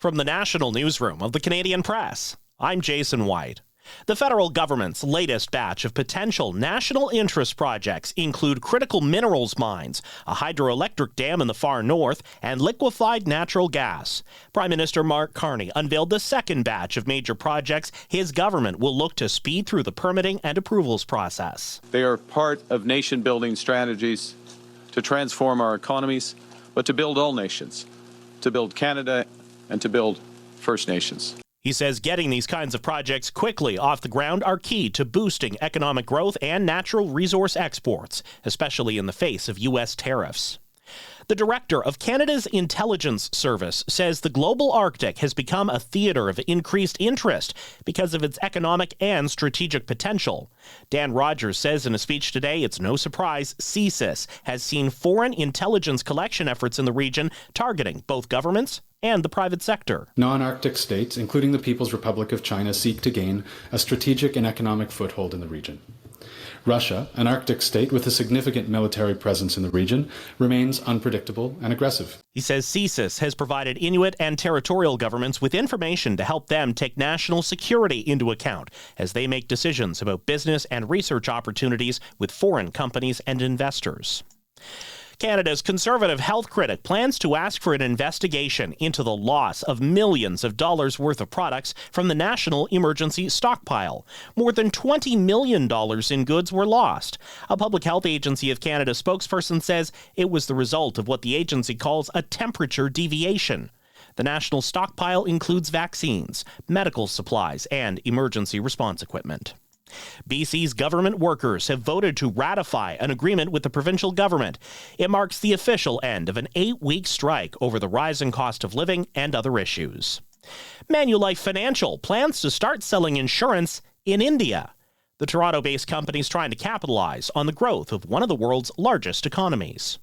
From the National Newsroom of the Canadian Press, I'm Jason White. The federal government's latest batch of potential national interest projects include critical minerals mines, a hydroelectric dam in the far north, and liquefied natural gas. Prime Minister Mark Carney unveiled the second batch of major projects his government will look to speed through the permitting and approvals process. They are part of nation-building strategies to transform our economies, but to build all nations, to build Canada and to build First Nations. He says getting these kinds of projects quickly off the ground are key to boosting economic growth and natural resource exports, especially in the face of U.S. tariffs. The director of Canada's Intelligence Service says the global Arctic has become a theater of increased interest because of its economic and strategic potential. Dan Rogers says in a speech today it's no surprise CSIS has seen foreign intelligence collection efforts in the region targeting both governments and the private sector. Non-Arctic states, including the People's Republic of China, seek to gain a strategic and economic foothold in the region. Russia, an Arctic state with a significant military presence in the region, remains unpredictable and aggressive. He says CSIS has provided Inuit and territorial governments with information to help them take national security into account as they make decisions about business and research opportunities with foreign companies and investors. Canada's conservative health critic plans to ask for an investigation into the loss of millions of dollars worth of products from the National Emergency Stockpile. More than $20 million in goods were lost. A Public Health Agency of Canada spokesperson says it was the result of what the agency calls a temperature deviation. The national stockpile includes vaccines, medical supplies, and emergency response equipment. BC's government workers have voted to ratify an agreement with the provincial government. It marks the official end of an 8-week strike over the rising cost of living and other issues. Manulife Financial plans to start selling insurance in India. The Toronto-based company is trying to capitalize on the growth of one of the world's largest economies.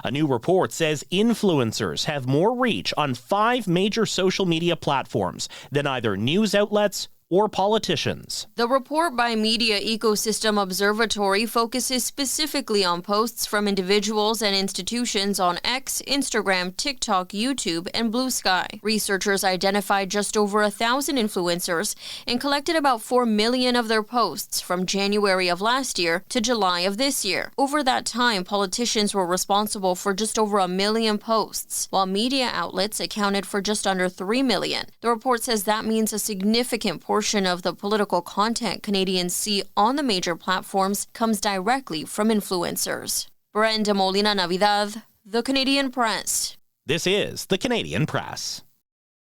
A new report says influencers have more reach on 5 major social media platforms than either news outlets or politicians. The report by Media Ecosystem Observatory focuses specifically on posts from individuals and institutions on X, Instagram, TikTok, YouTube, and Blue Sky. Researchers identified just over 1,000 influencers and collected about 4 million of their posts from January of last year to July of this year. Over that time, politicians were responsible for just over 1 million posts, while media outlets accounted for just under 3 million. The report says that means a significant portion of the political content Canadians see on the major platforms comes directly from influencers. Brenda Molina Navidad, The Canadian Press. This is The Canadian Press.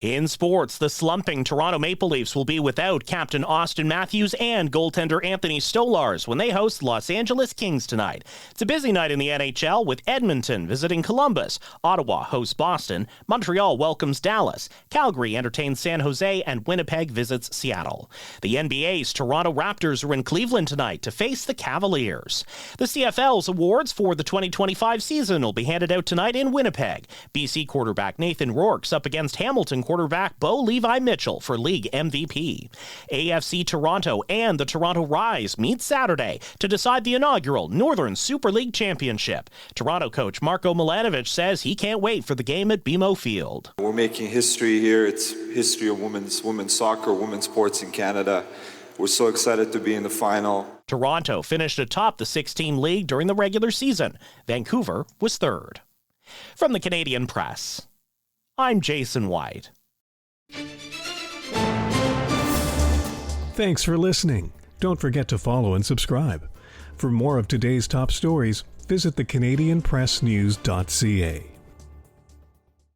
In sports, the slumping Toronto Maple Leafs will be without captain Austin Matthews and goaltender Anthony Stolarz when they host Los Angeles Kings tonight. It's a busy night in the NHL with Edmonton visiting Columbus, Ottawa hosts Boston, Montreal welcomes Dallas, Calgary entertains San Jose, and Winnipeg visits Seattle. The NBA's Toronto Raptors are in Cleveland tonight to face the Cavaliers. The CFL's awards for the 2025 season will be handed out tonight in Winnipeg. BC quarterback Nathan Rourke's up against Hamilton quarterback Bo Levi Mitchell for league MVP. AFC Toronto and the Toronto Rise meet Saturday to decide the inaugural Northern Super League Championship. Toronto coach Marko Milanovic says he can't wait for the game at BMO Field. We're making history here. It's history of women's soccer, women's sports in Canada. We're so excited to be in the final. Toronto finished atop the 6-team league during the regular season. Vancouver was third. From the Canadian Press, I'm Jason White. Thanks for listening. Don't forget to follow and subscribe. For more of today's top stories, visit thecanadianpressnews.ca.